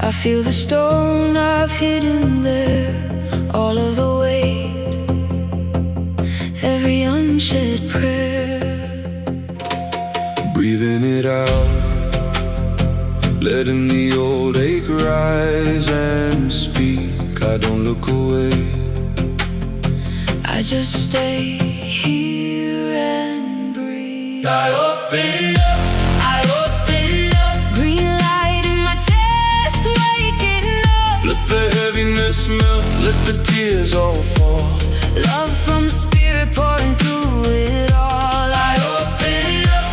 I feel the stone I've hidden there, all of the weight, every unshed prayer. Breathing it out, letting the old ache rise and speak. I don't look away, I just stay here and breathe. I open up, I open up. Green light in my chest, waking up. Let the heaviness melt, let the tears all fall. Love from spirit pouring through it all. I open up,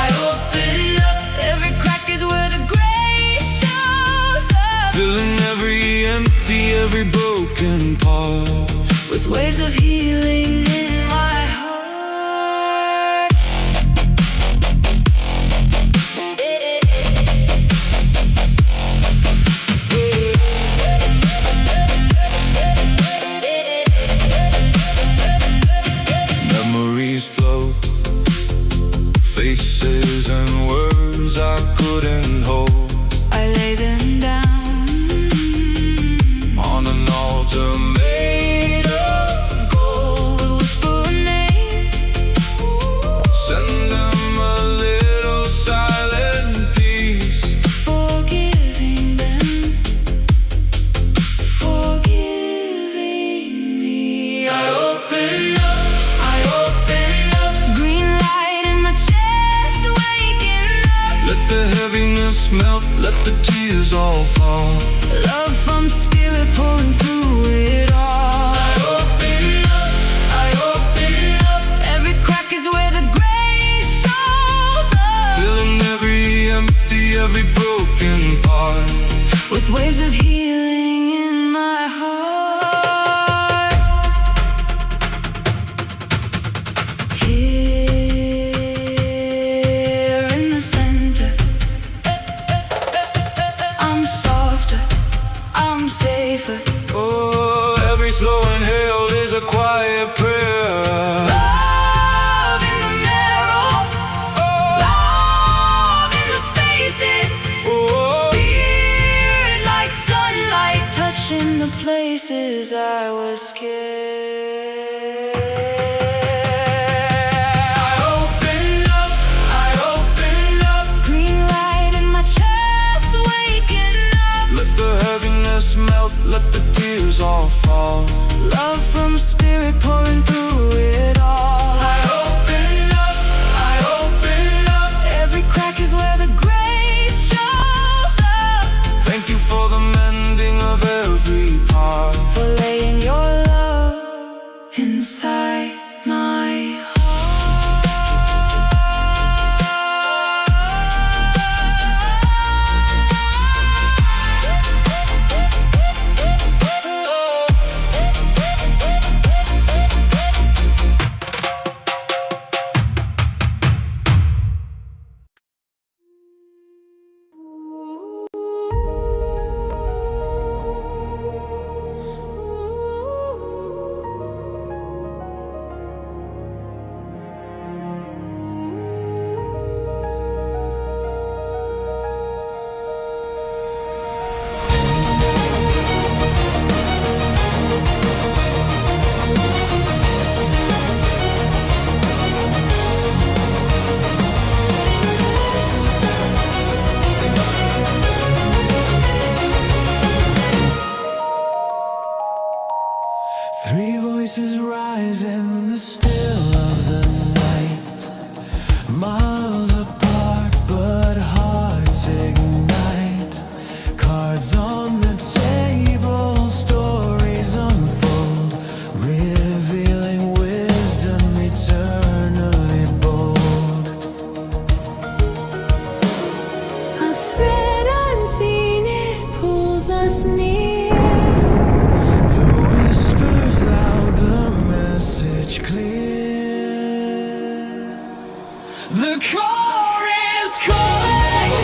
I open up. Every crack is where the grace shows up. Filling every empty, every broken part with waves of healing in my heart. Memories float, faces and words I couldn't hold. I lay them down On an altar made of gold, will whisper a name. send them a little silent peace. Forgiving them, forgiving me. I open up, I open up. Green light in my chest, waking up. Let the heaviness melt, let the tears all fall. Love from spirit pouring through it all. I open up, I open up. Every crack is where the grace shows up. Filling every empty, every broken part With waves of healing in my heart. Here in the center, I'm softer, I'm safer. Oh, every slow inhale is a quiet prayer. Love in the marrow, love in the spaces. Oh, Spirit like sunlight touching the places I was scared. I open up, I open up. Green light in my chest, waking up. Let the heaviness melt, let the tears all fall. Love from spirit pouring through it all. I open up, I open up. Every crack is where the grace shows up. Thank you for the mending of every part. For laying your love inside my Three voices rise in the still of the night, miles apart but hearts ignite. Cards on the table, stories unfold, revealing wisdom eternally bold. a thread unseen, it pulls us near. The whispers loud, the message clear. The core is calling.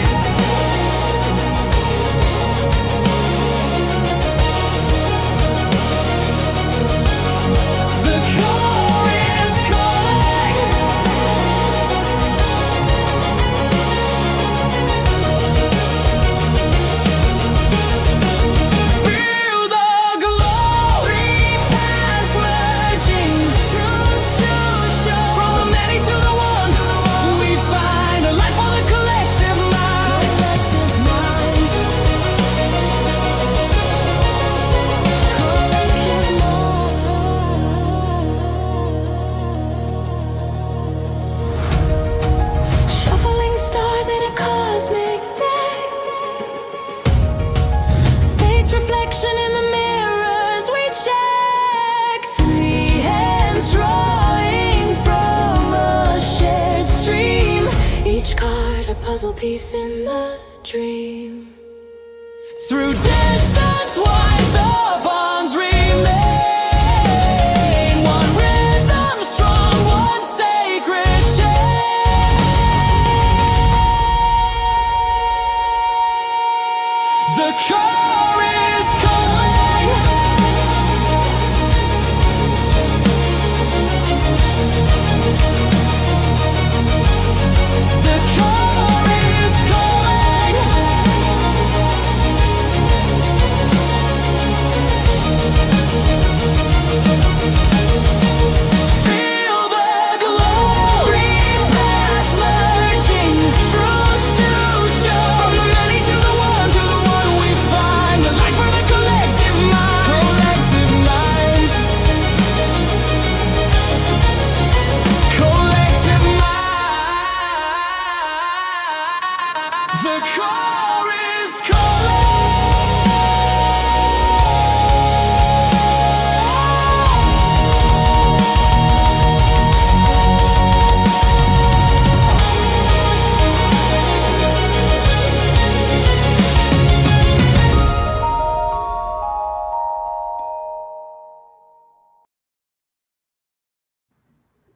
puzzle piece in the dream. Through distance, wide the bonds remain. One rhythm strong, one sacred chain. The car is calling. The car is calling. Feel the glow. Three paths merging, truths to show. From the many to the one we find. The light for the collective mind. Collective mind. Collective mind. The car is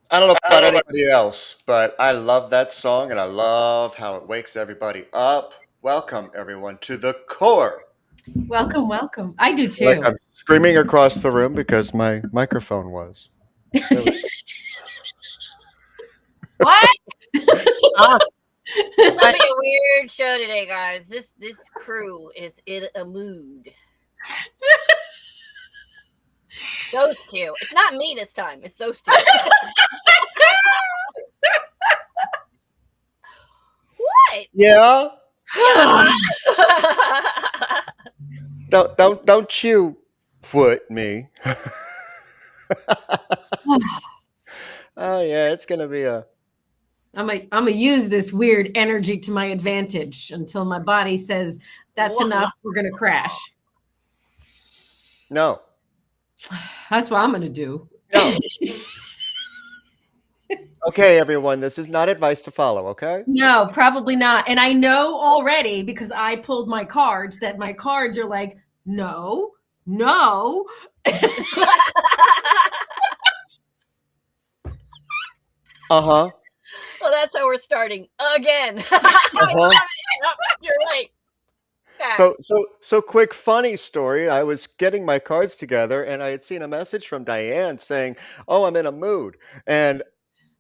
I don't know about anybody else, but I love that song and I love how it wakes everybody up. Welcome, everyone, to the core. Welcome, welcome. I do too. Like I'm screaming across the room because my microphone was. There we- What? Ah, It's gonna be a weird show today, guys. This crew is in a mood. Those two. It's not me this time. It's those two. What? yeah. Don't you put me. Oh yeah, it's gonna be a. I'm gonna use this weird energy to my advantage until my body says that's Whoa. enough. We're gonna crash. No. That's what I'm gonna do. No. Okay, everyone, this is not advice to follow, okay? No, probably not. And I know already because I pulled my cards that my cards are like, no, no. Uh-huh. Well, that's how we're starting again. Uh-huh. You're right. So quick funny story. I was getting my cards together and I had seen a message from Diane saying, "Oh, I'm in a mood." And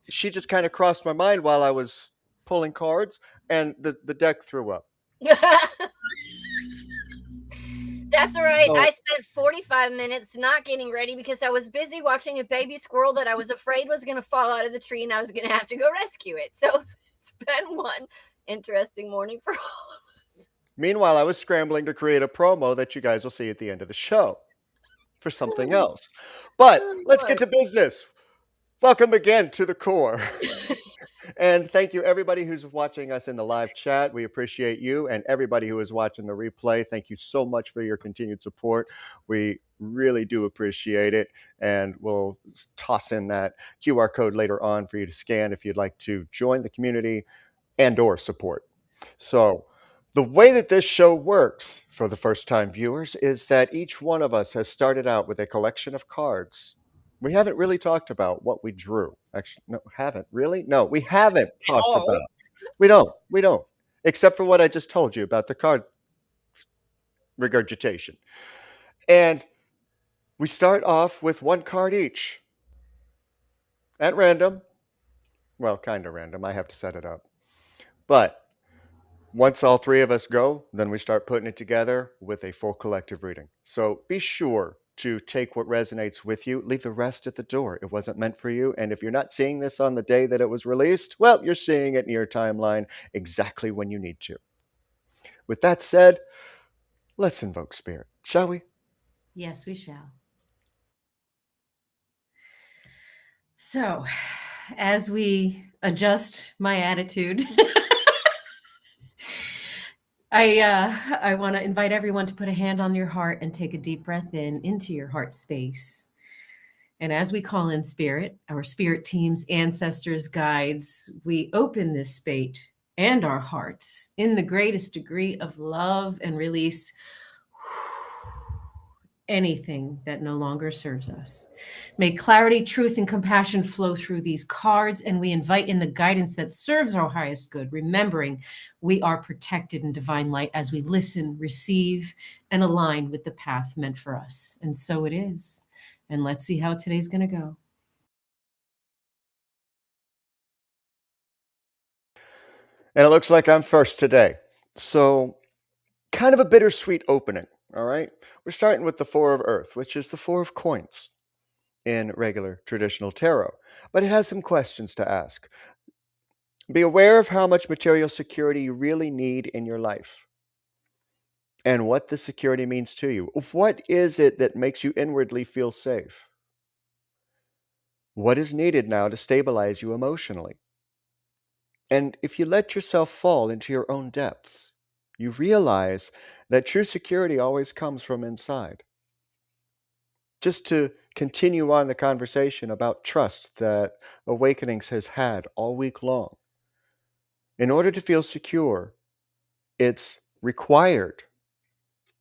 she just kind of crossed my mind while I was pulling cards and the deck threw up. That's right. So- I spent 45 minutes not getting ready because I was busy watching a baby squirrel that I was afraid was going to fall out of the tree and I was going to have to go rescue it. So it's been one interesting morning for all of us. Meanwhile, I was scrambling to create a promo that you guys will see at the end of the show for something else. But let's get to business. Welcome again to the core. And thank you, everybody who's watching us in the live chat. We appreciate you. And everybody who is watching the replay, thank you so much for your continued support. We really do appreciate it. And we'll toss in that QR code later on for you to scan if you'd like to join the community and or support. So the way that this show works for the first-time viewers is that each one of us has started out with a collection of cards. We haven't really talked about what we drew. Actually, no, haven't really? No, we haven't talked about. We don't. Except for what I just told you about the card regurgitation. And we start off with one card each. At random. Well, kind of random. I have to set it up. But once all three of us go, then we start putting it together with a full collective reading. So be sure to take what resonates with you. Leave the rest at the door. It wasn't meant for you. And if you're not seeing this on the day that it was released, well, you're seeing it in your timeline exactly when you need to. With that said, let's invoke spirit, shall we? Yes, we shall. So, as we adjust my attitude, I want to invite everyone to put a hand on your heart and take a deep breath in into your heart space. And as we call in spirit, our spirit teams, ancestors, guides, we open this and our hearts in the greatest degree of love and release anything that no longer serves us. May clarity, truth, and compassion flow through these cards, and we invite in the guidance that serves our highest good, remembering we are protected in divine light as we listen, receive, and align with the path meant for us. And so it is. And let's see how today's going to go. And it looks like I'm first today. So, kind of a bittersweet opening, all right? We're starting with the Four of Earth, which is the Four of Coins in regular traditional tarot. But it has some questions to ask. Be aware of how much material security you really need in your life and what the security means to you. What is it that makes you inwardly feel safe? What is needed now to stabilize you emotionally? And if you let yourself fall into your own depths, you realize that true security always comes from inside. Just to continue on the conversation about trust that Awakenings has had all week long, in order to feel secure, it's required,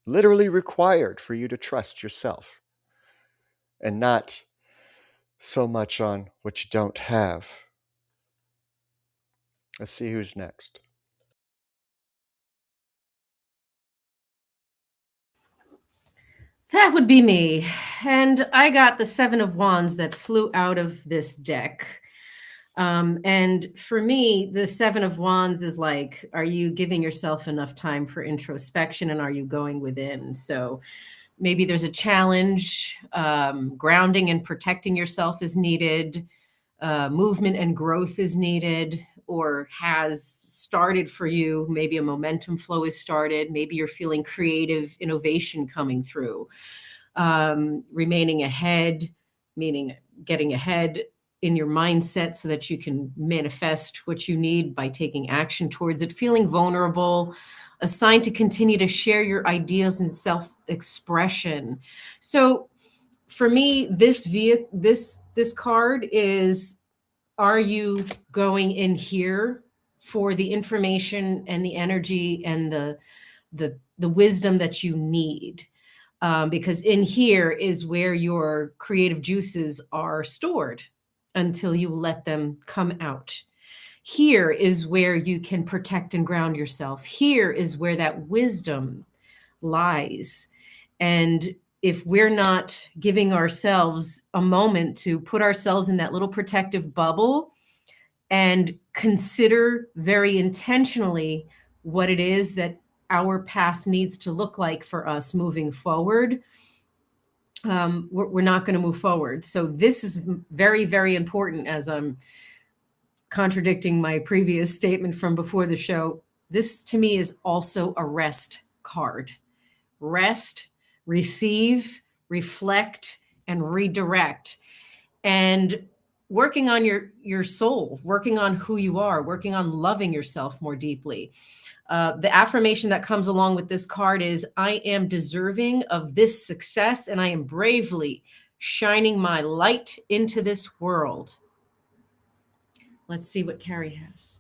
literally required, for you to trust yourself and not so much on what you don't have. Let's see who's next. That would be me. And I got the Seven of Wands that flew out of this deck. And for me, the Seven of Wands is like, are you giving yourself enough time for introspection and are you going within? So maybe there's a challenge, grounding and protecting yourself is needed, movement and growth is needed, or has started for you. Maybe a momentum flow is started. Maybe you're feeling creative innovation coming through. Remaining ahead, meaning getting ahead in your mindset so that you can manifest what you need by taking action towards it. Feeling vulnerable, a sign to continue to share your ideas and self-expression. So for me, this card is, are you going in here for the information and the energy and the wisdom that you need? Because in here is where your creative juices are stored until you let them come out. Here is where you can protect and ground yourself. Here is where that wisdom lies. And if we're not giving ourselves a moment to put ourselves in that little protective bubble and consider very intentionally what it is that our path needs to look like for us moving forward, we're not going to move forward. So this is very, very important. As I'm contradicting my previous statement from before the show, this to me is also a rest card. Rest, receive, reflect, and redirect. And working on your soul, working on who you are, working on loving yourself more deeply. The affirmation that comes along with this card is, I am deserving of this success and I am bravely shining my light into this world. Let's see what Carrie has.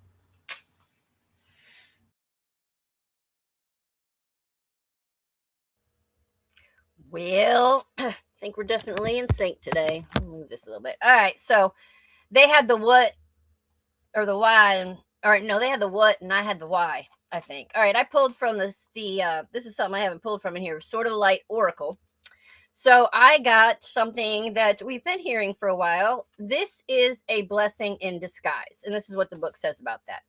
Well, I think we're definitely in sync today. I'll move this a little bit. All right, so they had the what or the why, and or no, they had the what and I had the why, I think. All right, I pulled from this this is something I haven't pulled from in here, Sort of Light Oracle. So I got something that we've been hearing for a while. This is a blessing in disguise, and this is what the book says about that.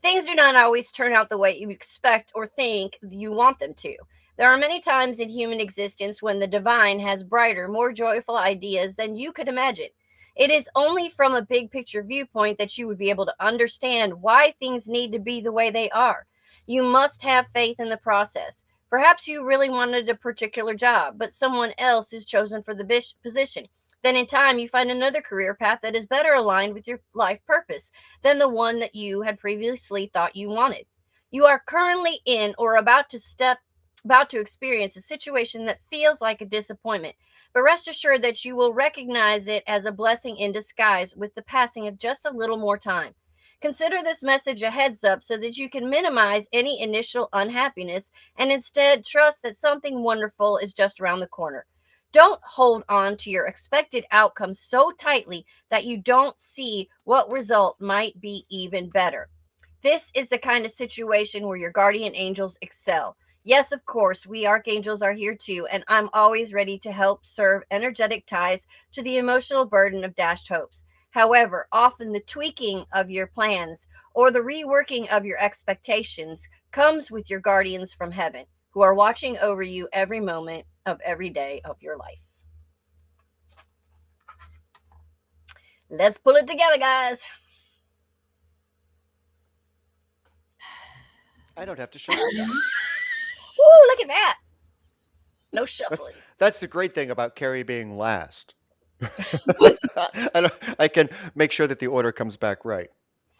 Things do not always turn out the way you expect or think you want them to. There are many times in human existence when the divine has brighter, more joyful ideas than you could imagine. It is only from a big picture viewpoint that you would be able to understand why things need to be the way they are. You must have faith in the process. Perhaps you really wanted a particular job, but someone else is chosen for the position. Then in time, you find another career path that is better aligned with your life purpose than the one that you had previously thought you wanted. You are currently in or about to experience a situation that feels like a disappointment, but rest assured that you will recognize it as a blessing in disguise with the passing of just a little more time. Consider this message a heads up so that you can minimize any initial unhappiness and instead trust that something wonderful is just around the corner. Don't hold on to your expected outcome so tightly that you don't see what result might be even better. This is the kind of situation where your guardian angels excel. Yes, of course, we archangels are here too, and I'm always ready to help serve energetic ties to the emotional burden of dashed hopes. However, often the tweaking of your plans or the reworking of your expectations comes with your guardians from heaven, who are watching over you every moment of every day of your life. Let's pull it together, guys. I don't have to shuffle that. Woo, look at that. No shuffling. That's the great thing about Carrie being last. I can make sure that the order comes back right.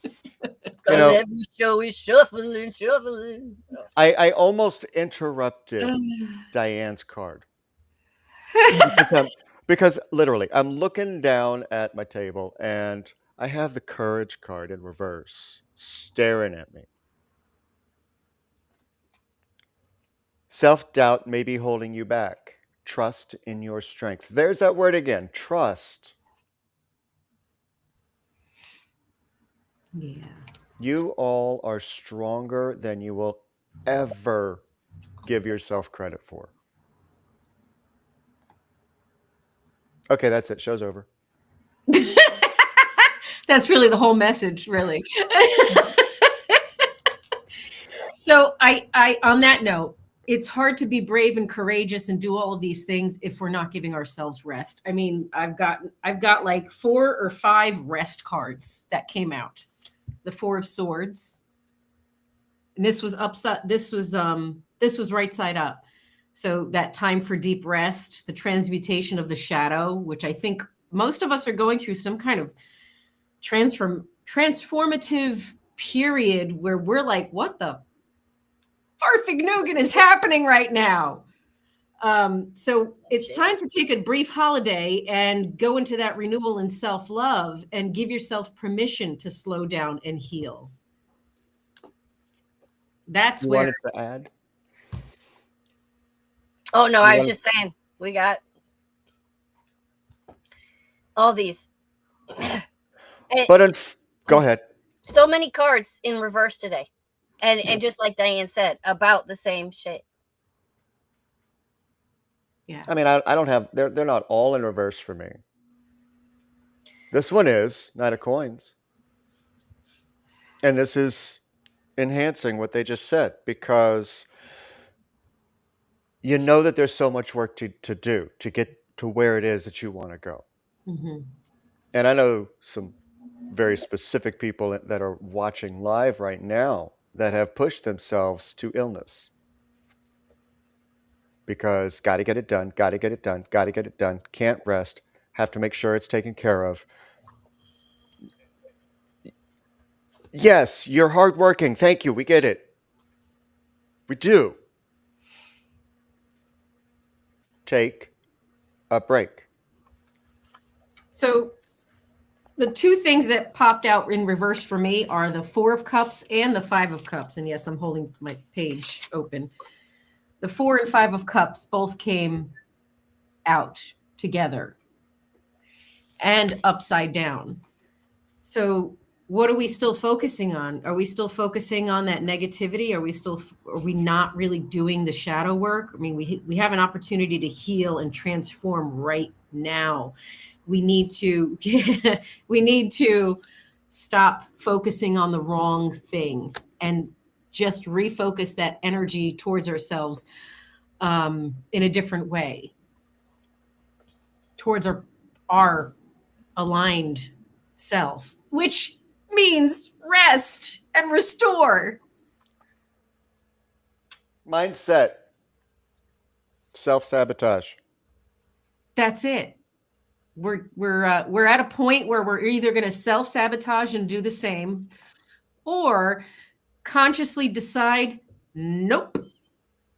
Because every show is shuffling. I almost interrupted Diane's card. Because literally, I'm looking down at my table and I have the courage card in reverse staring at me. Self-doubt may be holding you back. Trust in your strength. There's that word again, trust. Yeah. You all are stronger than you will ever give yourself credit for. Okay, that's it. Show's over. That's really the whole message, really. So I on that note, it's hard to be brave and courageous and do all of these things if we're not giving ourselves rest. I mean, I've got like 4 or 5 rest cards that came out. The 4 of Swords. And this was right side up. So that time for deep rest, the transmutation of the shadow, which I think most of us are going through some kind of transformative period where we're like, what the farfignugan is happening right now? So it's time to take a brief holiday and go into that renewal and self-love and give yourself permission to slow down and heal. That's You where wanted to add? Oh, no, I was just saying, we got all these. But go ahead. So many cards in reverse today. And just like Diane said, about the same shit. Yeah. I mean, I don't have, they're not all in reverse for me. This one is Knight of Coins. And this is enhancing what they just said, because you know that there's so much work to do to get to where it is that you want to go. Mm-hmm. And I know some very specific people that are watching live right now that have pushed themselves to illness. Because got to get it done, got to get it done, got to get it done, can't rest, have to make sure it's taken care of. Yes, you're hardworking. Thank you. We get it. We do. Take a break. So the 2 things that popped out in reverse for me are the 4 of Cups and the 5 of Cups. And yes, I'm holding my page open. The 4 and 5 of Cups both came out together and upside down. So what are we still focusing on? Are we still focusing on that negativity? Are we not really doing the shadow work? I mean, we have an opportunity to heal and transform right now. We need to stop focusing on the wrong thing and just refocus that energy towards ourselves in a different way, towards our aligned self, which means rest and restore. Mindset. Self-sabotage. That's it. We're at a point where we're either going to self-sabotage and do the same, or consciously decide, nope,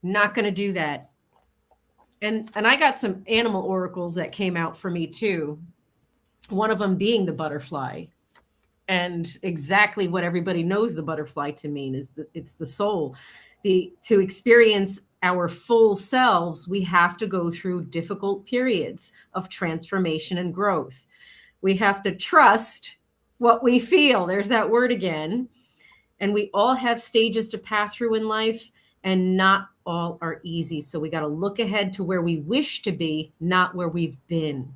not going to do that. And I got some animal oracles that came out for me too. One of them being the butterfly. And exactly what everybody knows the butterfly to mean is that it's the soul. To experience our full selves, we have to go through difficult periods of transformation and growth. We have to trust what we feel. There's that word again. And we all have stages to pass through in life, and not all are easy. So we got to look ahead to where we wish to be, not where we've been.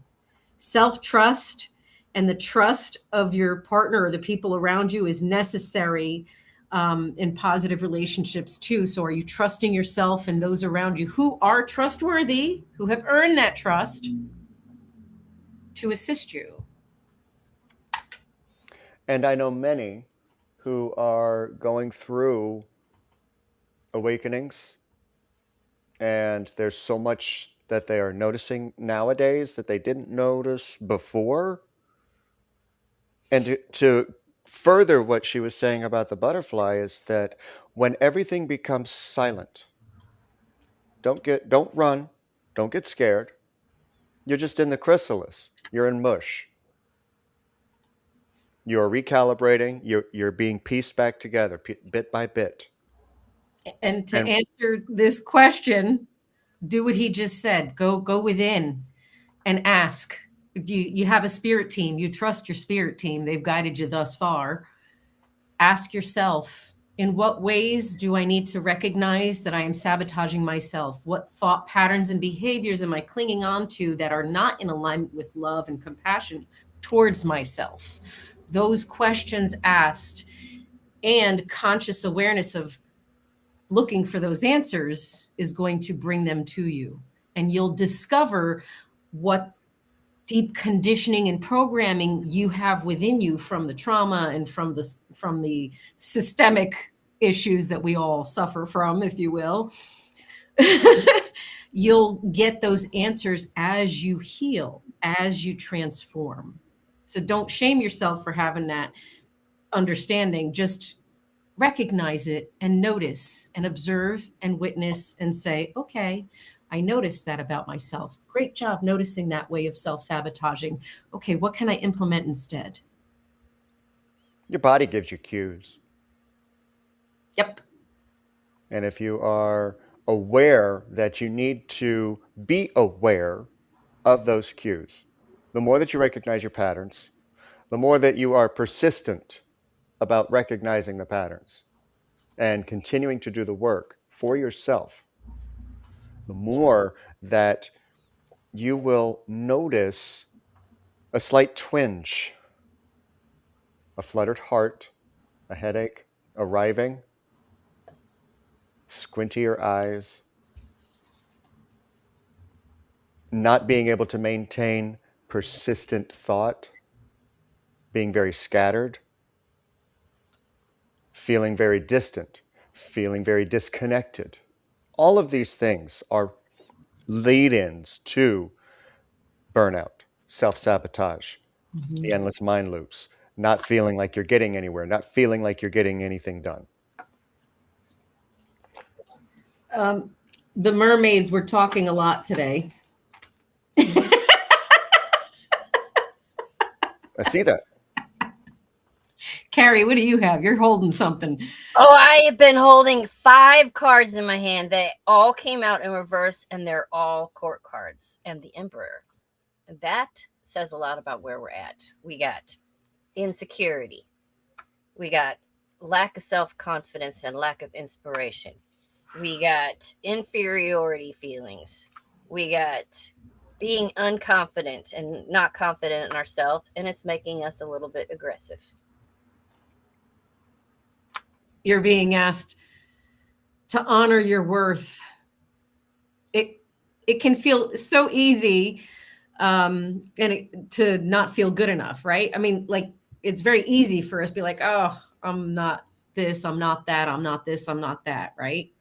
Self-trust and the trust of your partner or the people around you is necessary in positive relationships too. So are you trusting yourself and those around you who are trustworthy, who have earned that trust to assist you? And I know many who are going through awakenings, and there's so much that they are noticing nowadays that they didn't notice before. And to further what she was saying about the butterfly is that when everything becomes silent, don't run, don't get scared. You're just in the chrysalis. You're in mush. You're recalibrating. You're being pieced back together bit by bit. And to And answer this question, do what he just said. Go within and ask. You have a spirit team. You trust your spirit team. They've guided you thus far. Ask yourself, in what ways do I need to recognize that I am sabotaging myself? What thought patterns and behaviors am I clinging on to that are not in alignment with love and compassion towards myself? Those questions asked and conscious awareness of looking for those answers is going to bring them to you. And you'll discover what deep conditioning and programming you have within you from the trauma and from the systemic issues that we all suffer from, if you will. You'll get those answers as you heal, as you transform. So don't shame yourself for having that understanding. Just recognize it and notice and observe and witness and say, okay, I noticed that about myself. Great job noticing that way of self-sabotaging. Okay, what can I implement instead? your body gives you cues. Yep. And if you are aware that you need to be aware of those cues, the more that you recognize your patterns, the more that you are persistent about recognizing the patterns and continuing to do the work for yourself, the more that you will notice a slight twinge, a fluttered heart, a headache arriving, squintier eyes, not being able to maintain persistent thought, being very scattered, feeling very distant, feeling very disconnected. All of these things are lead-ins to burnout, self-sabotage, the endless mind loops, not feeling like you're getting anywhere, not feeling like you're getting anything done. The mermaids were talking a lot today. I see that. Carrie, what do you have? You're holding something. Oh, I have been holding 5 cards in my hand that all came out in reverse, and they're all court cards and the Emperor. And that says a lot about where we're at. We got insecurity. We got lack of self-confidence and lack of inspiration. We got inferiority feelings. We got being unconfident and not confident in ourselves, and it's making us a little bit aggressive. You're being asked to honor your worth. It can feel so easy to not feel good enough, right? I mean, like, it's very easy for us to be like, oh, I'm not this, I'm not that, I'm not this, I'm not that, right?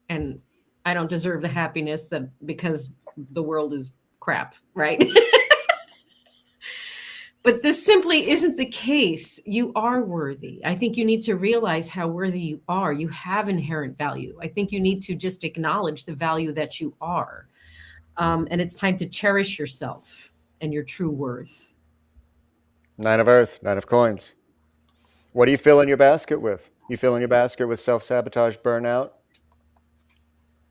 And I don't deserve the happiness that because the world is crap, right? But this simply isn't the case. You are worthy. I think you need to realize how worthy you are. You have inherent value. I think you need to just acknowledge the value that you are. And it's time to cherish yourself and your true worth. 9 of Earth, 9 of Coins. What do you fill in your basket with? You fill in your basket with self-sabotage, burnout,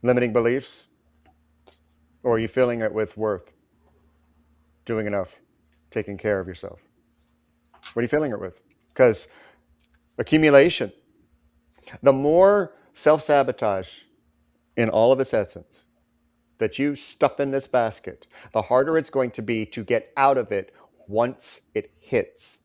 limiting beliefs, or are you filling it with worth, doing enough, taking care of yourself? What are you filling it with? Because accumulation, the more self-sabotage in all of its essence that you stuff in this basket, the harder it's going to be to get out of it once it hits.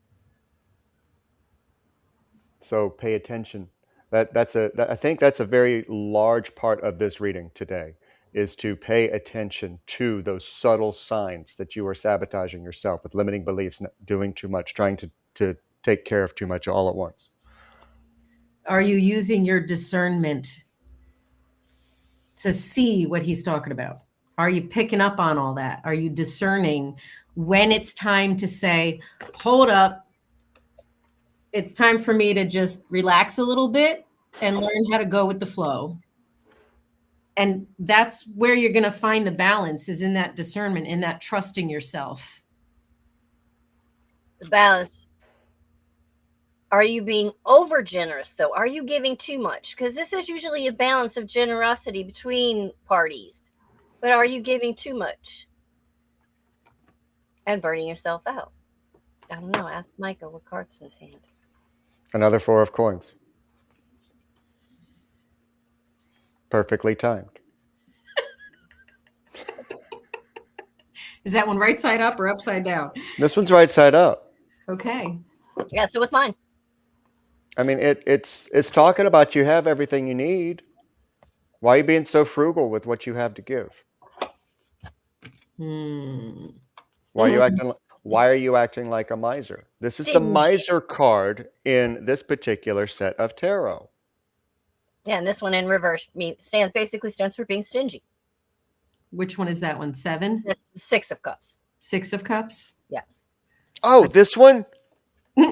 So pay attention. I think that's a very large part of this reading today, is to pay attention to those subtle signs that you are sabotaging yourself with limiting beliefs, doing too much, trying to take care of too much all at once. Are you using your discernment to see what he's talking about? Are you picking up on all that? Are you discerning when it's time to say, hold up, it's time for me to just relax a little bit and learn how to go with the flow? And that's where you're going to find the balance, is in that discernment, in that trusting yourself. The balance. Are you being over generous, though? Are you giving too much? Because this is usually a balance of generosity between parties. But are you giving too much and burning yourself out? I don't know. Ask Micah what card's in his hand. Another 4 of coins. Perfectly timed. Is that one right side up or upside down? This one's right side up. Okay. Yeah, so what's mine? I mean, it's talking about you have everything you need. Why are you being so frugal with what you have to give? Why are you acting like a miser? This is the miser card in this particular set of tarot. Yeah, and this one in reverse stands for being stingy. Which one is that one? 7? That's the 6 of Cups. 6 of Cups? Yeah. Oh, this one? I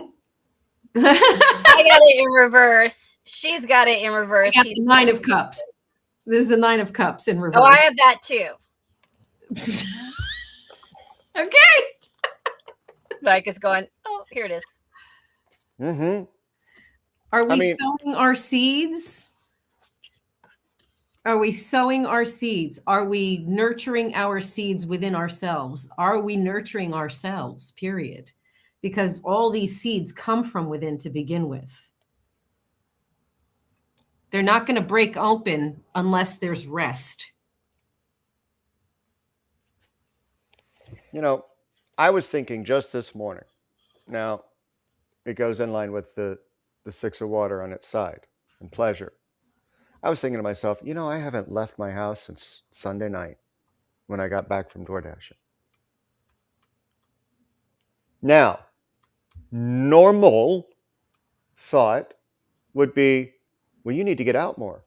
got it in reverse. She's got it in reverse. I got the 9 of Cups. This is the 9 of Cups in reverse. Oh, I have that too. Okay. Mike is going, oh, here it is. Mm-hmm. Are we sowing our seeds? Are we sowing our seeds? Are we nurturing our seeds within ourselves? Are we nurturing ourselves, period? Because all these seeds come from within to begin with. They're not going to break open unless there's rest. You know, I was thinking just this morning. Now, it goes in line with the 6 of water on its side and pleasure. I was thinking to myself, you know, I haven't left my house since Sunday night when I got back from DoorDashing. Now, normal thought would be, well, you need to get out more.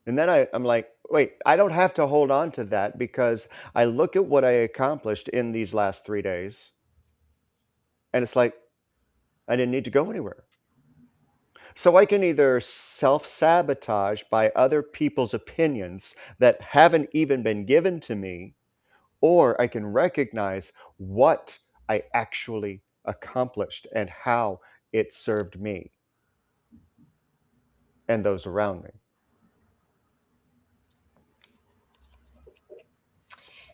And then I'm like, wait, I don't have to hold on to that, because I look at what I accomplished in these last 3 days, and it's like, I didn't need to go anywhere. So I can either self-sabotage by other people's opinions that haven't even been given to me, or I can recognize what I actually accomplished and how it served me and those around me.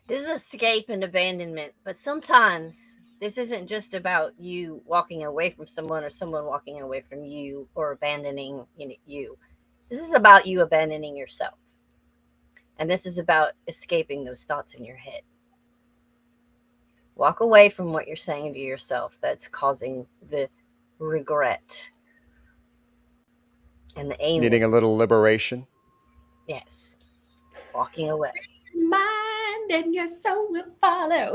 This is escape and abandonment, but sometimes this isn't just about you walking away from someone or someone walking away from you or abandoning you. This is about you abandoning yourself. And this is about escaping those thoughts in your head. Walk away from what you're saying to yourself that's causing the regret and the aim. Needing a little liberation. Yes. Walking away. Mind and your soul will follow.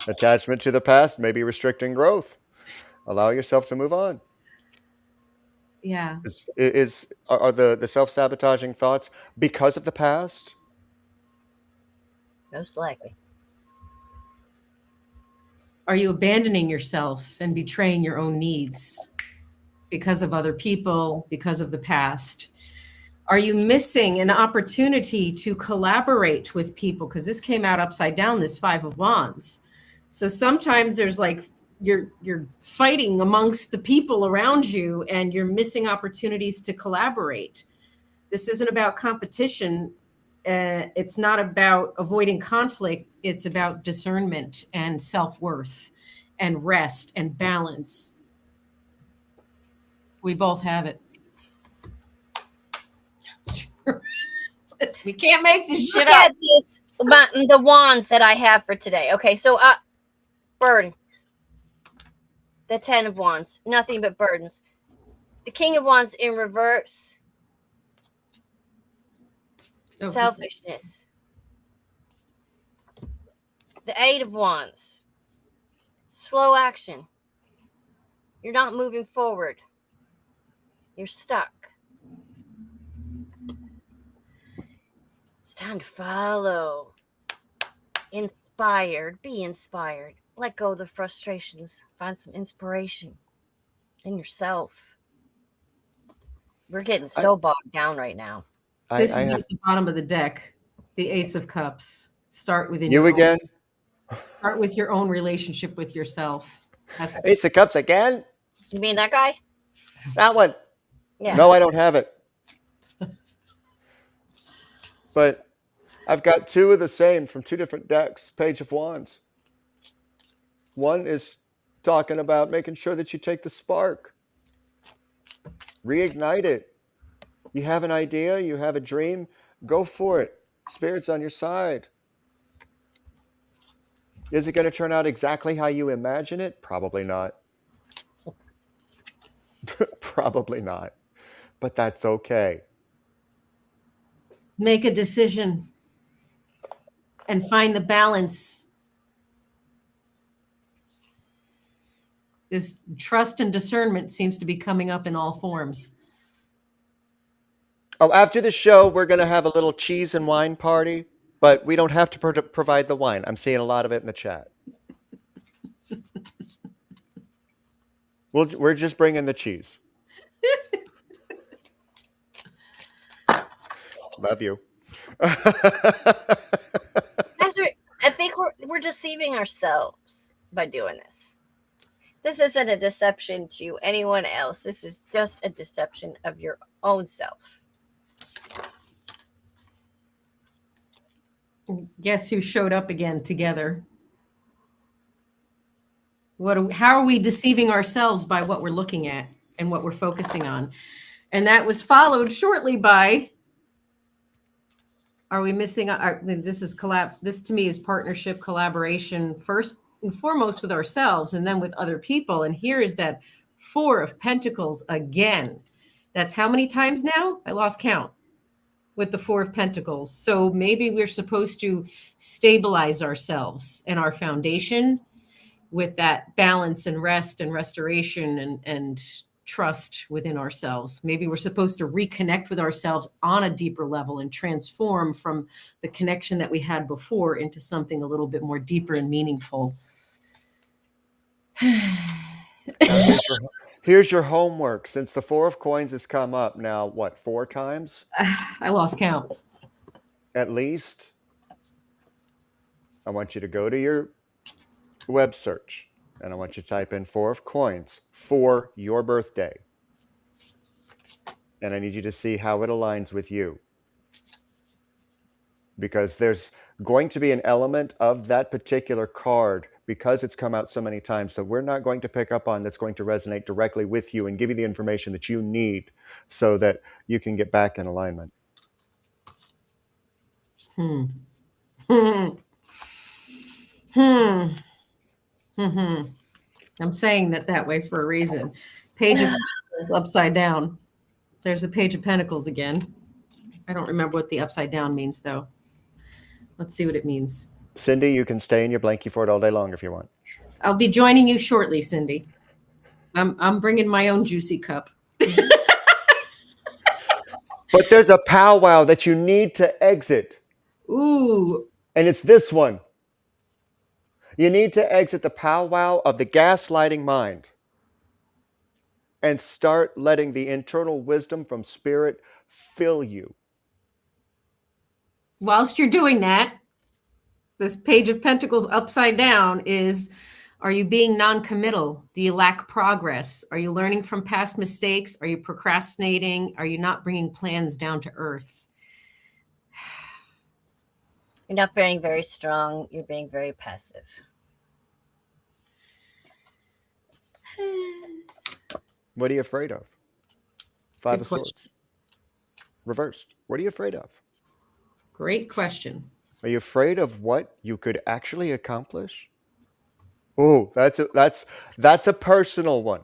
Attachment to the past may be restricting growth. Allow yourself to move on. Yeah. Are the self-sabotaging thoughts because of the past? Most likely. Are you abandoning yourself and betraying your own needs because of other people, because of the past? Are you missing an opportunity to collaborate with people? Because this came out upside down, this 5 of Wands. So sometimes there's like you're fighting amongst the people around you, and you're missing opportunities to collaborate. This isn't about competition. It's not about avoiding conflict. It's about discernment and self-worth and rest and balance. We both have it. We can't make this shit Look up. at this, the wands that I have for today. Okay, so burdens. The 10 of wands, nothing but burdens. The king of wands in reverse. Oh, Selfishness. The 8 of wands. Slow action. You're not moving forward. You're stuck. It's time to follow. Inspired. Be inspired. Let go of the frustrations. Find some inspiration in yourself. We're getting so bogged down right now. This is at the bottom of the deck. The Ace of Cups. Start within You your again? Start with your own relationship with yourself. That's Ace of Cups again? You mean that guy? That one. Yeah. No, I don't have it. But I've got two of the same from two different decks. Page of Wands. One is talking about making sure that you take the spark. Reignite it. You have an idea, you have a dream, go for it. Spirit's on your side. Is it going to turn out exactly how you imagine it? Probably not. Probably not. But that's okay. Make a decision and find the balance. This trust and discernment seems to be coming up in all forms. Oh, after the show, we're going to have a little cheese and wine party, but we don't have to provide the wine. I'm seeing a lot of it in the chat. We're just bringing the cheese. Love you. I think we're deceiving ourselves by doing this. This isn't a deception to anyone else. This is just a deception of your own self. Guess who showed up again together? How are we deceiving ourselves by what we're looking at and what we're focusing on? And that was followed shortly by, are we missing? This to me is partnership, collaboration, first and foremost with ourselves and then with other people. And here is that Four of Pentacles again. That's how many times now? I lost count with the Four of Pentacles. So maybe we're supposed to stabilize ourselves and our foundation with that balance and rest and restoration and trust within ourselves. Maybe we're supposed to reconnect with ourselves on a deeper level and transform from the connection that we had before into something a little bit more deeper and meaningful. Now, here's your homework. Since the Four of Coins has come up now, what, 4 times? I lost count. At least. I want you to go to your web search and I want you to type in Four of Coins for your birthday. And I need you to see how it aligns with you. Because there's going to be an element of that particular card, because it's come out so many times, that we're not going to pick up on, that's going to resonate directly with you and give you the information that you need so that you can get back in alignment. I'm saying that way for a reason. Page of Pentacles upside down. There's the Page of Pentacles again. I don't remember what the upside down means, though. Let's see what it means. Cindy, you can stay in your blankie fort all day long if you want. I'll be joining you shortly, Cindy. I'm bringing my own juicy cup. But there's a powwow that you need to exit. Ooh. And it's this one. You need to exit the powwow of the gaslighting mind and start letting the internal wisdom from Spirit fill you. Whilst you're doing that, this Page of Pentacles upside down is, Are you being non-committal? Do you lack progress? Are you learning from past mistakes? Are you procrastinating? Are you not bringing plans down to earth? You're not being very strong. You're being very passive. What are you afraid of? Five Good of question. Swords. Reversed. What are you afraid of? Great question. Are you afraid of what you could actually accomplish? Oh, that's a personal one.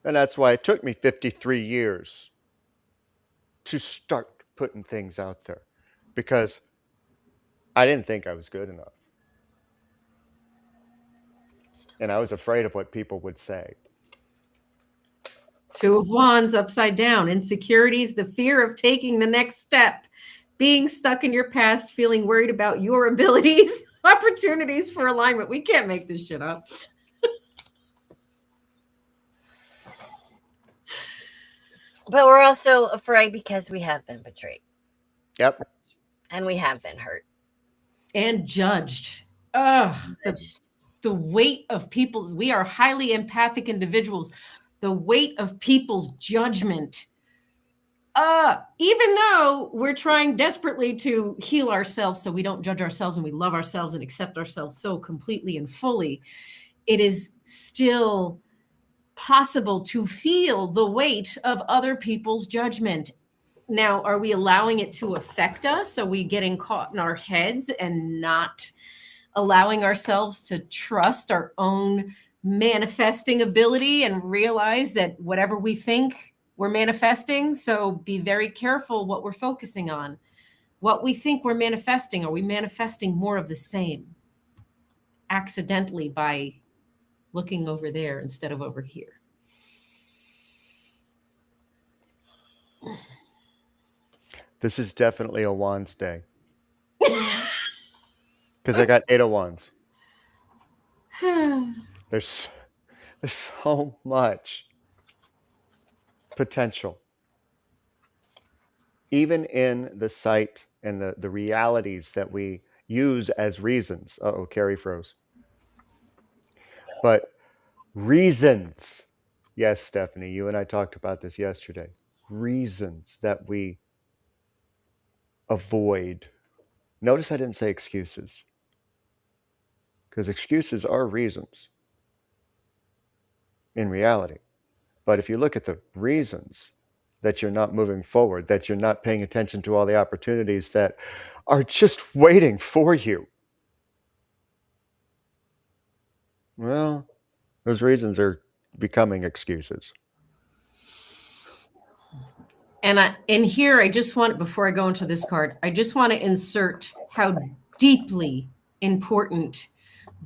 And that's why it took me 53 years to start putting things out there, because I didn't think I was good enough. And I was afraid of what people would say. Two of Wands upside down. Insecurities, the fear of taking the next step, being stuck in your past, feeling worried about your abilities, opportunities for alignment. We can't make this shit up. But we're also afraid because we have been betrayed. Yep. And we have been hurt. And judged. Ugh, the weight of people's, we are highly empathic individuals. The weight of people's judgment. Even though we're trying desperately to heal ourselves so we don't judge ourselves and we love ourselves and accept ourselves so completely and fully, it is still possible to feel the weight of other people's judgment. Now, are we allowing it to affect us? Are we getting caught in our heads and not allowing ourselves to trust our own manifesting ability and realize that whatever we think we're manifesting? So be very careful what we're focusing on. What we think we're manifesting, are we manifesting more of the same accidentally by looking over there instead of over here? This is definitely a Wands day. Because I got 8 of Wands. There's so much potential. Even in the sight and the realities that we use as reasons. Uh-oh, Carrie froze. But reasons. Yes, Stephanie, you and I talked about this yesterday. Reasons that we avoid. Notice I didn't say excuses. Because excuses are reasons in reality. But if you look at the reasons that you're not moving forward, that you're not paying attention to all the opportunities that are just waiting for you, well, those reasons are becoming excuses. And in here, I just want, before I go into this card, I just want to insert how deeply important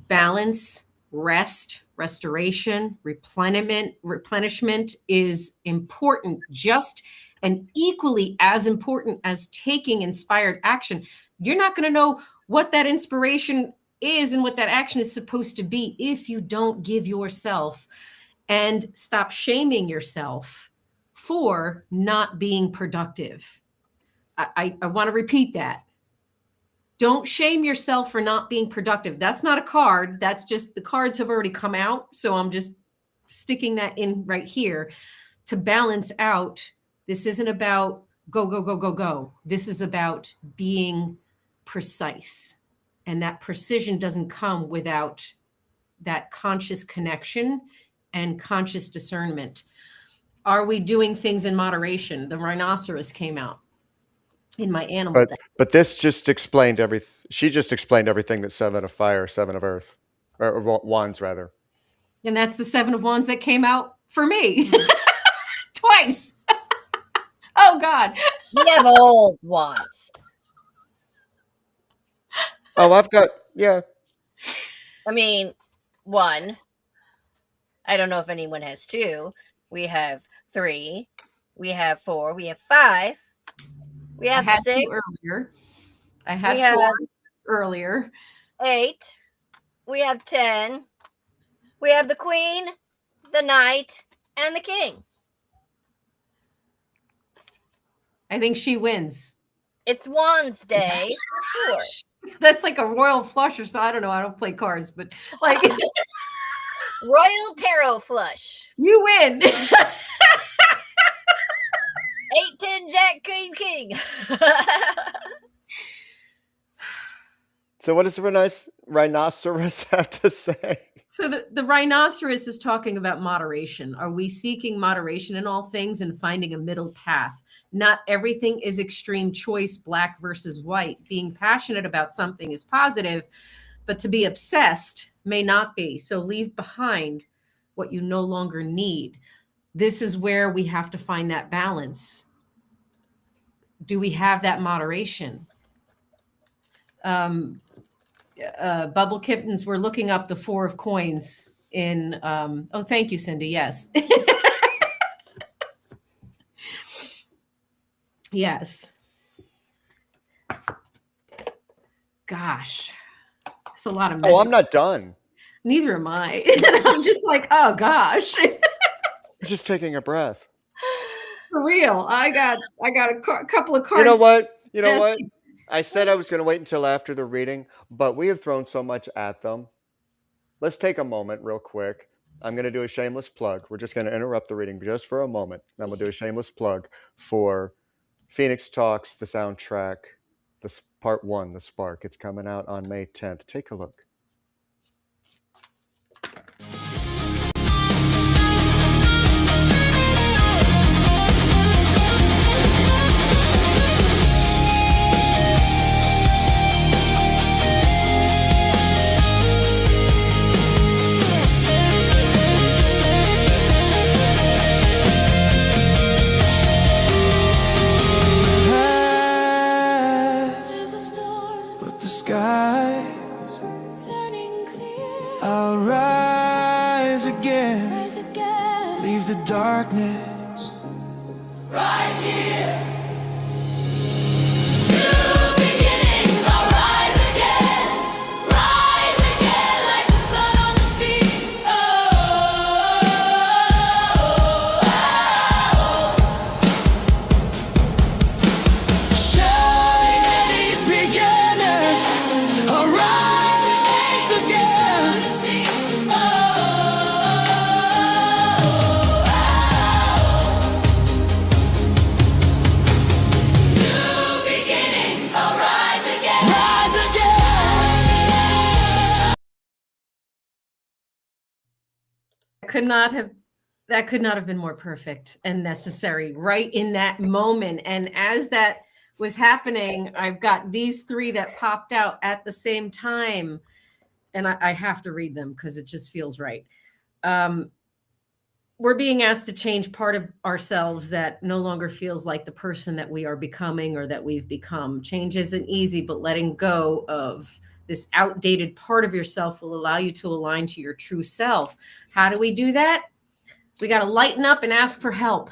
balance, rest, restoration, replenishment is important, just and equally as important as taking inspired action. You're not going to know what that inspiration is and what that action is supposed to be if you don't give yourself and stop shaming yourself for not being productive. I want to repeat that. Don't shame yourself for not being productive. That's not a card. That's just the cards have already come out. So I'm just sticking that in right here to balance out. This isn't about go, go, go, go, go. This is about being precise. And that precision doesn't come without that conscious connection and conscious discernment. Are we doing things in moderation? The rhinoceros came out in my animal deck. But this just explained everything. She just explained everything that 7 of Fire, 7 of Earth, or Wands rather. And that's the 7 of Wands that came out for me twice. Oh God. We have old wands. Oh, I've got, yeah. I mean, 1. I don't know if anyone has 2. We have 3. We have 4. We have 5. We have I had 6. 2 earlier. I had We 4 have earlier. 8. We have 10. We have the Queen, the Knight, and the King. I think she wins. It's Wands Day. Sure. That's like a royal flush or so. I don't know. I don't play cards, but like Royal Tarot Flush. you win. 8-10 Jack Queen King. So what does the rhinoceros have to say? So the rhinoceros is talking about moderation. Are we seeking moderation in all things and finding a middle path? Not everything is extreme choice, black versus white. Being passionate about something is positive, but to be obsessed may not be. So leave behind what you no longer need. This is where we have to find that balance. Do we have that moderation? Bubble Kittens, we're looking up the 4 of coins in, oh, thank you, Cindy. Yes. Yes. Gosh, it's a lot of messages. Oh, I'm not done. Neither am I. I'm just like, oh gosh. We're just taking a breath. For real. I got a couple of cards. You know what? You know Yes. what? I said I was going to wait until after the reading, but we have thrown so much at them. Let's take a moment real quick. I'm going to do a shameless plug. We're just going to interrupt the reading just for a moment. I'm going to do a shameless plug for Phoenix Talks, the soundtrack, this part 1, The Spark. It's coming out on May 10th. Take a look. Past, There's a storm but the skies, turning clear. I'll rise again, Rise again. leave the darkness. New beginnings, I'll rise again like the sun on the sea. Oh, Shouting at these beginners, I'll rise again. new beginnings, I'll rise again. Rise again. That could not have been more perfect and necessary right in that moment. And as that was happening, I've got these 3 that popped out at the same time. And I have to read them because it just feels right. We're being asked to change part of ourselves that no longer feels like the person that we are becoming or that we've become. Change isn't easy, but letting go of this outdated part of yourself will allow you to align to your true self. How do we do that? We got to lighten up and ask for help.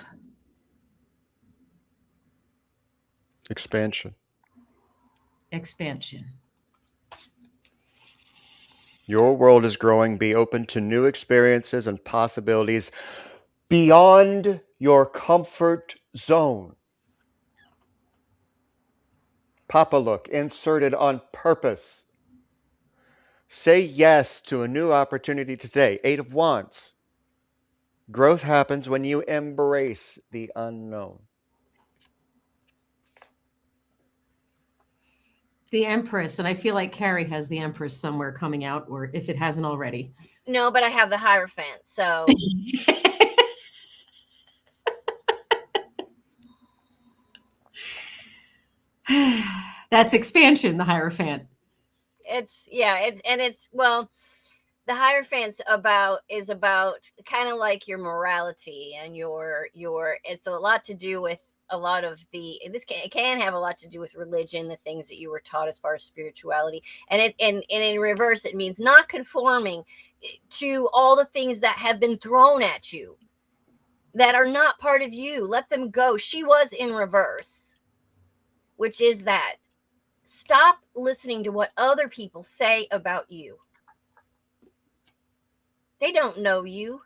Expansion. Expansion. Your world is growing. Be open to new experiences and possibilities beyond your comfort zone. Papa Look, inserted on purpose. Say yes to a new opportunity today. 8 of Wands. Growth happens when you embrace the unknown. The Empress, and I feel like Carrie has the Empress somewhere coming out, or if it hasn't already. No, but I have the Hierophant. So That's expansion, the Hierophant. well, the Hierophant's is about kind of like your morality and your it's a lot to do with a lot of it can have a lot to do with religion, the things that you were taught as far as spirituality. And in reverse, it means not conforming to all the things that have been thrown at you that are not part of you. Let them go. She was in reverse, which is that stop listening to what other people say about you. They don't know you.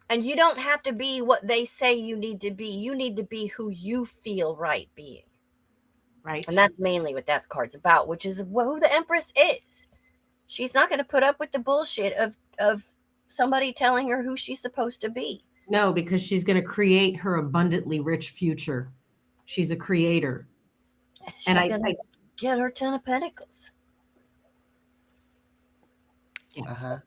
And you don't have to be what they say you need to be. You need to be who you feel right being. right? And that's mainly what that card's about, which is who the Empress is. She's not going to put up with the bullshit of somebody telling her who she's supposed to be. No, because she's going to create her abundantly rich future. She's a creator. She's And going to get her 10 of Pentacles. Uh-huh.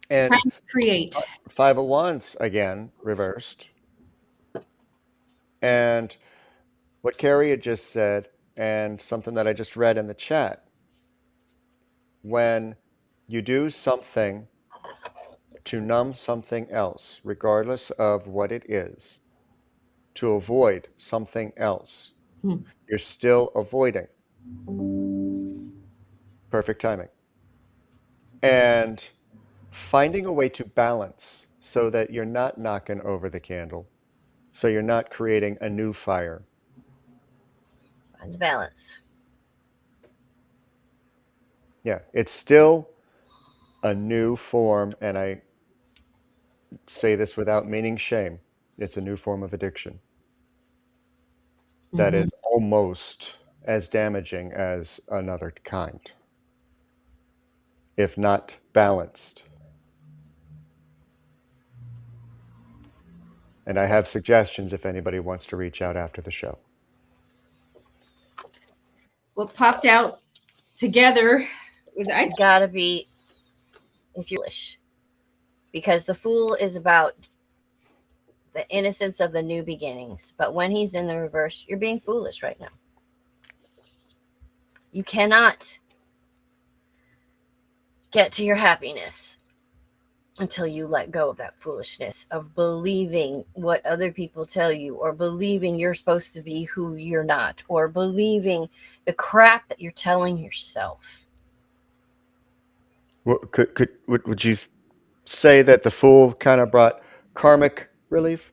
And time to create. 5 of Wands again, reversed. And what Carrie had just said, and something that I just read in the chat, when you do something to numb something else, regardless of what it is, to avoid something else, you're still avoiding. Perfect timing. And finding a way to balance so that you're not knocking over the candle, so you're not creating a new fire. Find the balance. Yeah, it's still a new form, and I say this without meaning shame. It's a new form of addiction that is almost as damaging as another kind, if not balanced. And I have suggestions if anybody wants to reach out after the show. What popped out together was You gotta be, if you're foolish, because the Fool is about the innocence of the new beginnings. But when he's in the reverse, you're being foolish right now. You cannot get to your happiness until you let go of that foolishness of believing what other people tell you, or believing you're supposed to be who you're not, or believing the crap that you're telling yourself. Would you say that the Fool kind of brought karmic relief?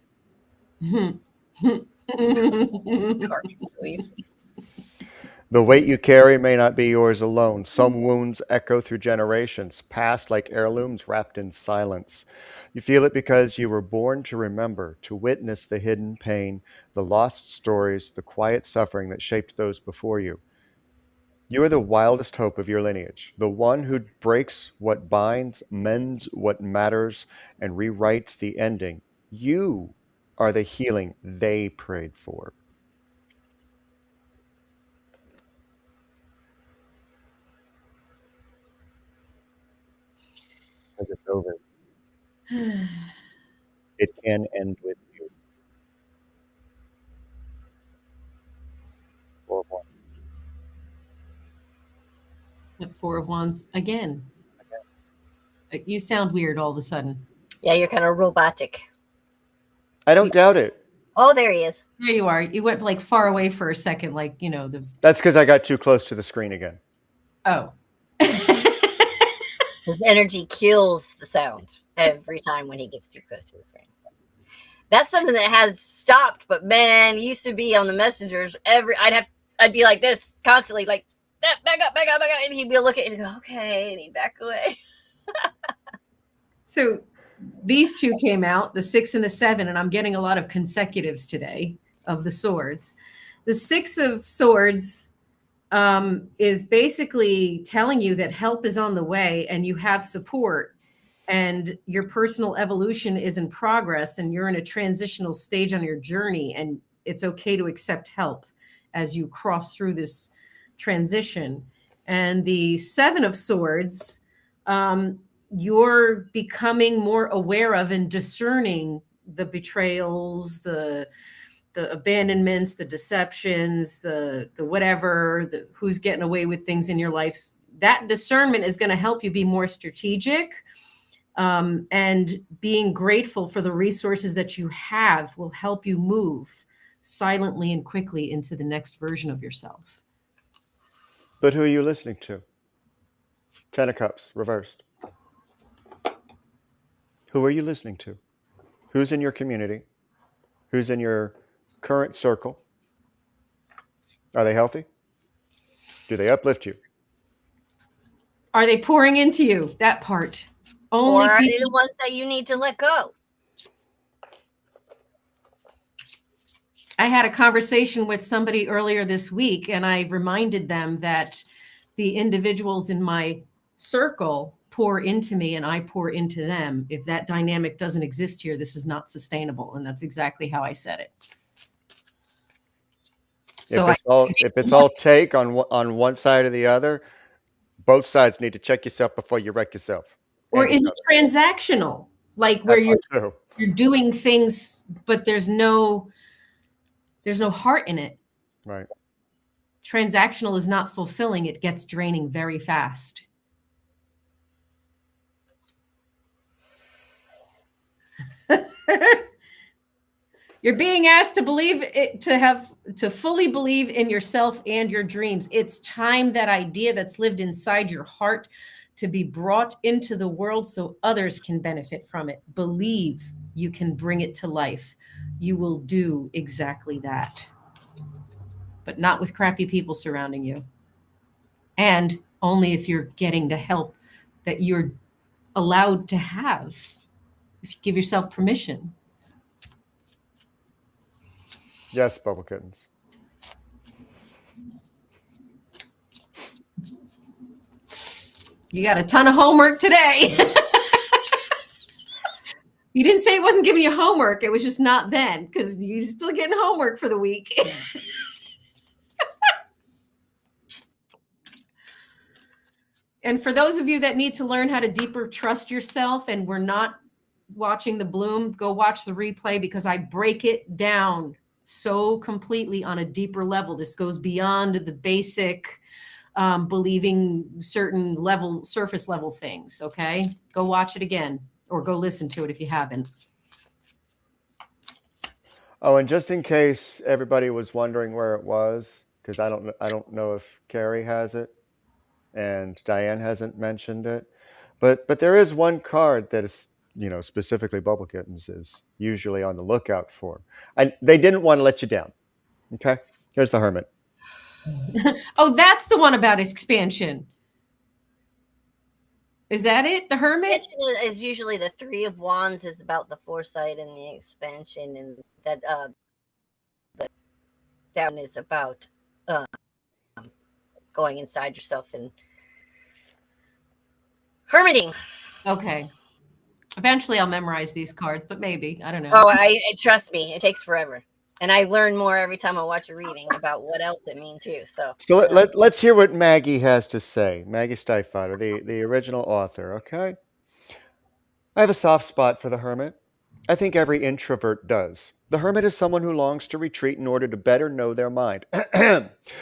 The weight you carry may not be yours alone. Some wounds echo through generations, passed like heirlooms wrapped in silence. You feel it because you were born to remember, to witness the hidden pain, the lost stories, the quiet suffering that shaped those before you. You are the wildest hope of your lineage, the one who breaks what binds, mends what matters, and rewrites the ending. You are the healing they prayed for. As it's over. It can end with you. Or one. Four of Wands again. You sound weird all of a sudden. Yeah, you're kind of robotic. I don't doubt it. Oh, there he is. There you are. You went like far away for a second, like, you know, the That's because I got too close to the screen again. oh. His energy kills the sound every time when he gets too close to the screen. That's something that has stopped, but man, used to be on the messengers. I'd be like this constantly, like back up, and he'd be looking and go, okay, and he'd back away. So these two came out, the 6 and the 7, and I'm getting a lot of consecutives today of the swords. The 6 of Swords is basically telling you that help is on the way and you have support, and your personal evolution is in progress, and you're in a transitional stage on your journey, and it's okay to accept help as you cross through this transition. And the 7 of Swords, you're becoming more aware of and discerning the betrayals, the abandonments, the deceptions, the whatever, who's getting away with things in your life. That discernment is going to help you be more strategic, and being grateful for the resources that you have will help you move silently and quickly into the next version of yourself. But who are you listening to? 10 of Cups, reversed. Who are you listening to? Who's in your community? Who's in your current circle? Are they healthy? Do they uplift you? Are they pouring into you? That part. Only Or are they people, the ones that you need to let go? I had a conversation with somebody earlier this week, and I reminded them that the individuals in my circle pour into me and I pour into them. If that dynamic doesn't exist here, this is not sustainable. And that's exactly how I said it. So If it's all take on one side or the other, both sides need to check yourself before you wreck yourself. Or and is each it transactional? Like where other. That part too. you're doing things, but there's no heart in it. Right. Transactional is not fulfilling. It gets draining very fast. You're being asked to believe it, to fully believe in yourself and your dreams. It's time that idea that's lived inside your heart to be brought into the world so others can benefit from it. Believe you can bring it to life. You will do exactly that. But not with crappy people surrounding you. And only if you're getting the help that you're allowed to have. If you give yourself permission. Yes, bubble kittens. You got a ton of homework today. You didn't say it wasn't giving you homework. It was just not then, because you're still getting homework for the week. And for those of you that need to learn how to deeper trust yourself and we're not watching the bloom, go watch the replay because I break it down so completely on a deeper level. This goes beyond the basic believing certain surface level things. Okay, go watch it again or go listen to it if you haven't. Oh, and just in case everybody was wondering where it was, because I don't know if Carrie has it and Diane hasn't mentioned it, but there is one card that is, specifically Bubble Kittens is usually on the lookout for. And they didn't want to let you down. Okay, here's the Hermit. Oh, that's the one about expansion. Is that it? The Hermit? Expansion is usually the Three of Wands is about the foresight and the expansion, and that that one is about going inside yourself and hermiting. Okay. Eventually I'll memorize these cards, but maybe. I don't know. Oh, I trust me, it takes forever. And I learn more every time I watch a reading about what else it means too. So let's hear what Maggie has to say. Maggie Stiefvater, the original author, okay? I have a soft spot for the Hermit. I think every introvert does. The hermit is someone who longs to retreat in order to better know their mind.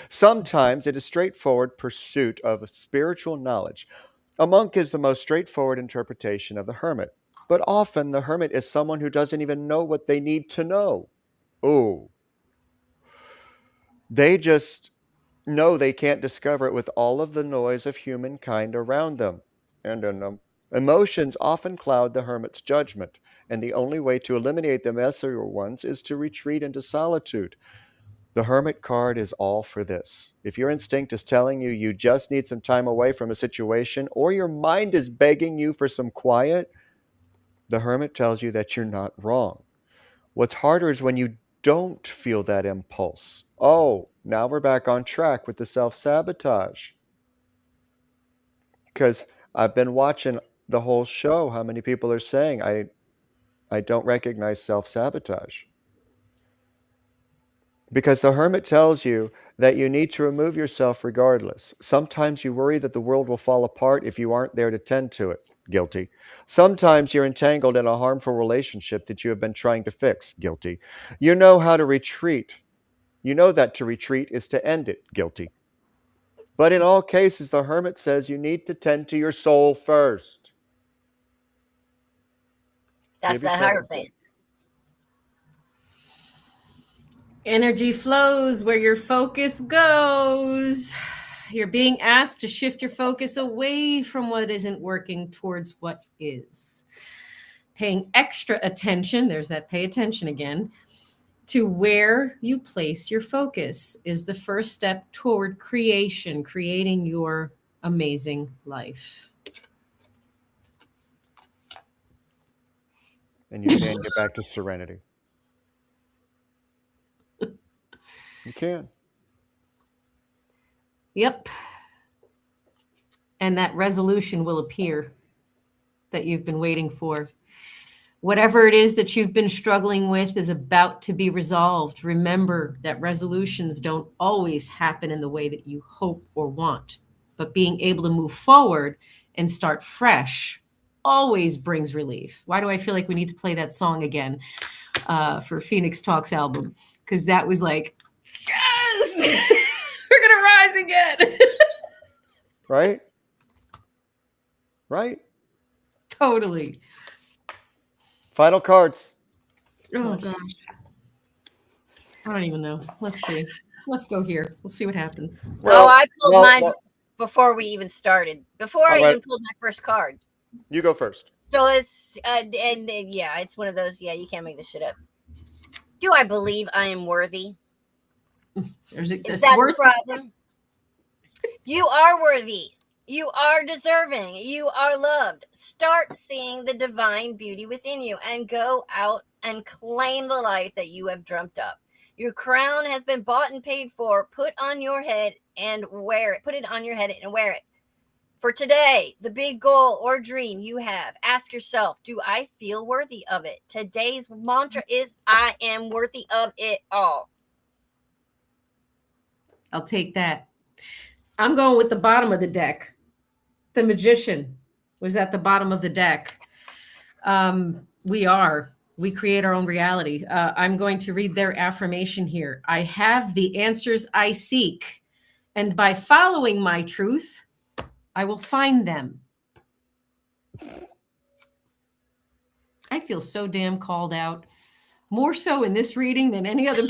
Sometimes it is straightforward pursuit of spiritual knowledge. A monk is the most straightforward interpretation of the hermit. But often the hermit is someone who doesn't even know what they need to know. Oh. They just know they can't discover it with all of the noise of humankind around them. And emotions often cloud the hermit's judgment, and the only way to eliminate the messier ones is to retreat into solitude. The Hermit card is all for this. If your instinct is telling you you just need some time away from a situation, or your mind is begging you for some quiet, the Hermit tells you that you're not wrong. What's harder is when you don't feel that impulse. Oh, now we're back on track with the self-sabotage. Because I've been watching the whole show, how many people are saying, I don't recognize self-sabotage. Because the Hermit tells you that you need to remove yourself regardless. Sometimes you worry that the world will fall apart if you aren't there to tend to it. Guilty. Sometimes you're entangled in a harmful relationship that you have been trying to fix. Guilty. You know how to retreat. You know that to retreat is to end it. Guilty. But in all cases, the Hermit says you need to tend to your soul first. that's that Hierophant. Energy flows where your focus goes. You're being asked to shift your focus away from what isn't working towards what is. Paying extra attention, there's that pay attention again, to where you place your focus is the first step toward creating your amazing life. And you can get back to serenity. You can. Yep. And that resolution will appear that you've been waiting for. Whatever it is that you've been struggling with is about to be resolved. Remember that resolutions don't always happen in the way that you hope or want, but being able to move forward and start fresh always brings relief. Why do I feel like we need to play that song again for Phoenix Talks album? Because that was like, yes, we're going to rise again. Right? Right? Totally. Final cards. Oh, gosh. I don't even know. Let's see. Let's go here. We'll see what happens. I pulled mine before we even started. Before I even pulled my first card. You go first. So it's yeah, it's one of those. Yeah, you can't make this shit up. Do I believe I am worthy? Is that the problem? You are worthy. You are deserving. You are loved. Start seeing the divine beauty within you and go out and claim the life that you have dreamt up. Your crown has been bought and paid for. Put on your head and wear it. Put it on your head and wear it. For today, the big goal or dream you have, ask yourself, do I feel worthy of it? Today's mantra is, I am worthy of it all. I'll take that. I'm going with the bottom of the deck. The magician was at the bottom of the deck. We create our own reality. I'm going to read their affirmation here. I have the answers I seek, and by following my truth, I will find them. I feel so damn called out, more so in this reading than any other.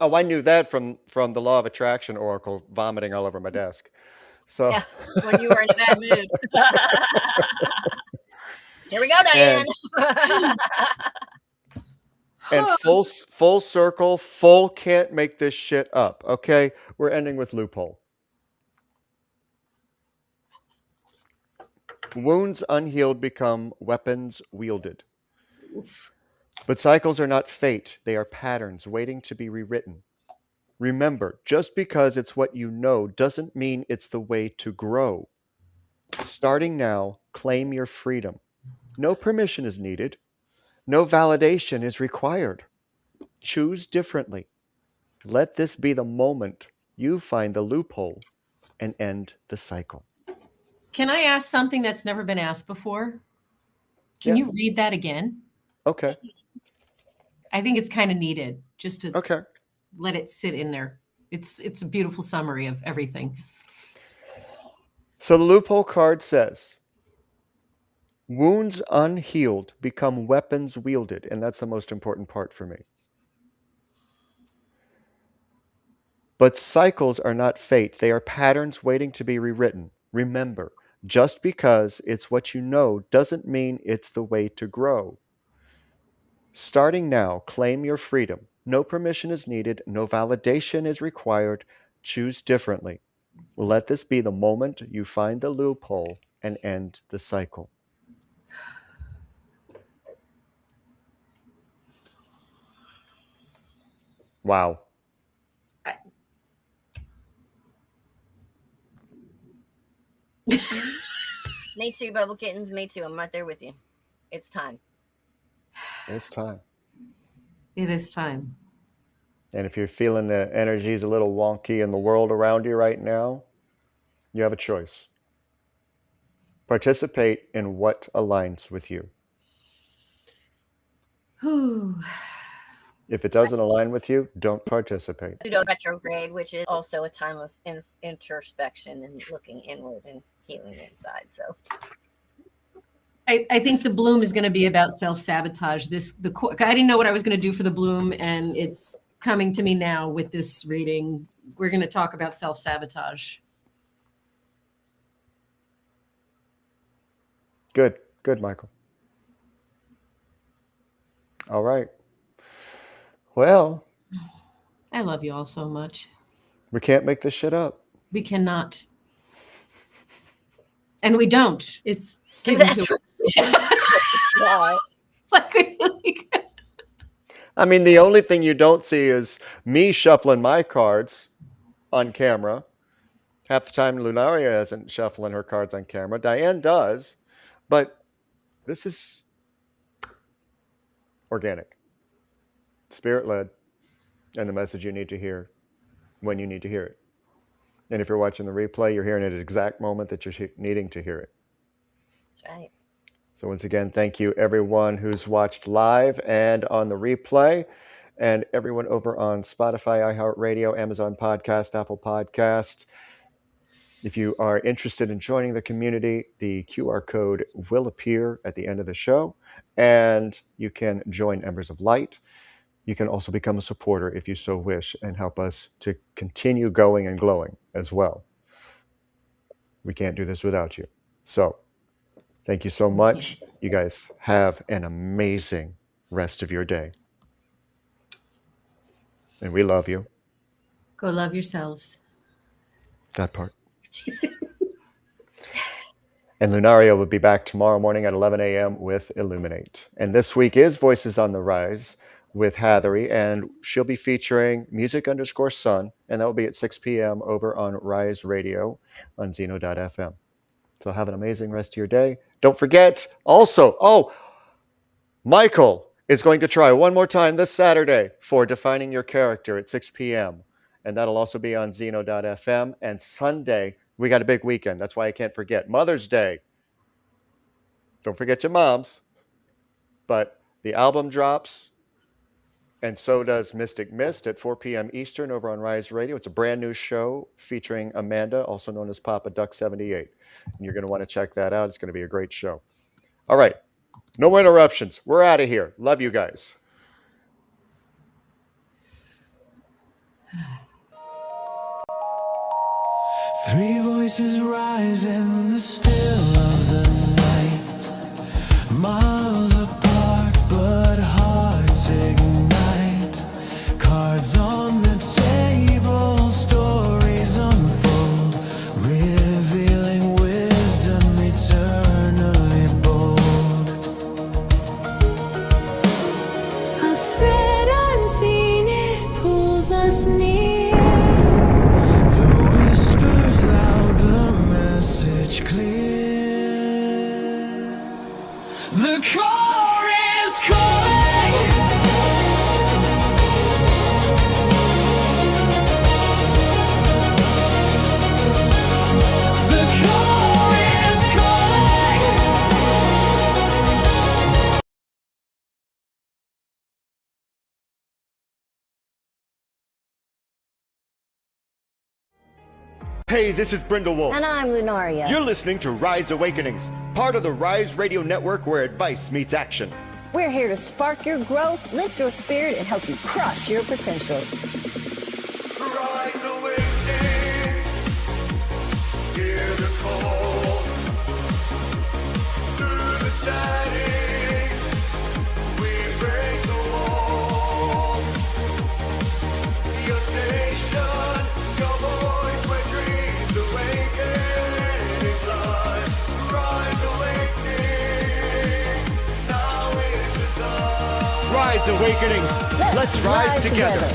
Oh, I knew that from the Law of Attraction Oracle vomiting all over my desk. So yeah, when you were in that mood. Here we go, Diane. And full circle, full can't make this shit up. Okay, we're ending with loophole. Wounds unhealed become weapons wielded. Oof. But cycles are not fate, they are patterns waiting to be rewritten. Remember, just because it's what you know doesn't mean it's the way to grow. Starting now, claim your freedom. No permission is needed. No validation is required. Choose differently. Let this be the moment you find the loophole and end the cycle. Can I ask something that's never been asked before? Can you read that again? Okay. I think it's kind of needed just to Okay. let it sit in there. It's a beautiful summary of everything. So the loophole card says, wounds unhealed become weapons wielded, and that's the most important part for me. But cycles are not fate, they are patterns waiting to be rewritten. Remember, just because it's what you know doesn't mean it's the way to grow. Starting now, claim your freedom. No permission is needed, no validation is required. Choose differently. Let this be the moment you find the loophole and end the cycle. Wow. Me too, Bubble Kittens. Me too. I'm right there with you. It's time. It's time. It is time. And if you're feeling the energy is a little wonky in the world around you right now, you have a choice. Participate in what aligns with you. If it doesn't align with you, don't participate. Pluto retrograde, which is also a time of introspection and looking inward and healing inside. So I think the bloom is going to be about self-sabotage. I didn't know what I was going to do for the bloom, and it's coming to me now with this reading. We're going to talk about self-sabotage. Good, Michael. All right. Well, I love you all so much. we can't make this shit up. We cannot. And we don't. It's given to us. It's like we really I mean, the only thing you don't see is me shuffling my cards on camera. Half the time, Lunaria isn't shuffling her cards on camera. Diane does, but this is organic, spirit-led, and the message you need to hear when you need to hear it. And if you're watching the replay, you're hearing it at the exact moment that you're needing to hear it. That's right. So once again, thank you everyone who's watched live and on the replay, and everyone over on Spotify, iHeartRadio, Amazon Podcast, Apple Podcast. If you are interested in joining the community, the QR code will appear at the end of the show, and you can join Embers of Light. You can also become a supporter if you so wish and help us to continue going and glowing as well. We can't do this without you. So thank you so much. You guys have an amazing rest of your day. And we love you. Go love yourselves. That part. And Lunaria will be back tomorrow morning at 11 a.m. with Illuminate. And this week is Voices on the Rise with Hathery, and she'll be featuring music_sun, and that will be at 6 p.m. over on Rise Radio on Zeno.fm. So have an amazing rest of your day. Don't forget, also, Michael is going to try one more time this Saturday for Defining Your Character at 6 p.m. And that'll also be on Zeno.fm. And Sunday, we got a big weekend. That's why I can't forget. Mother's Day. Don't forget your moms. But the album drops, and so does Mystic Mist at 4 p.m. Eastern over on Rise Radio. It's a brand new show featuring Amanda, also known as Papa Duck 78. And you're going to want to check that out. It's going to be a great show. All right. No more interruptions. We're out of here. Love you guys. Three voices rise in the still of the night, miles apart but hearts ignite. Cards on the table, stories unfold, revealing wisdom eternally bold. A thread unseen, it pulls us near. The whispers loud, the message clear. The core is calling. The core is calling. Hey, this is Brindlewolf. And I'm Lunaria. You're listening to Rise Awakenings, part of the Rise Radio Network where advice meets action. We're here to spark your growth, lift your spirit, and help you crush your potential. Rise awakening, hear the call. Through the static, we break the wall. Your station, your voice, where dreams awaken. Rise awakening, now is the time. Rise Awakenings, let's rise together.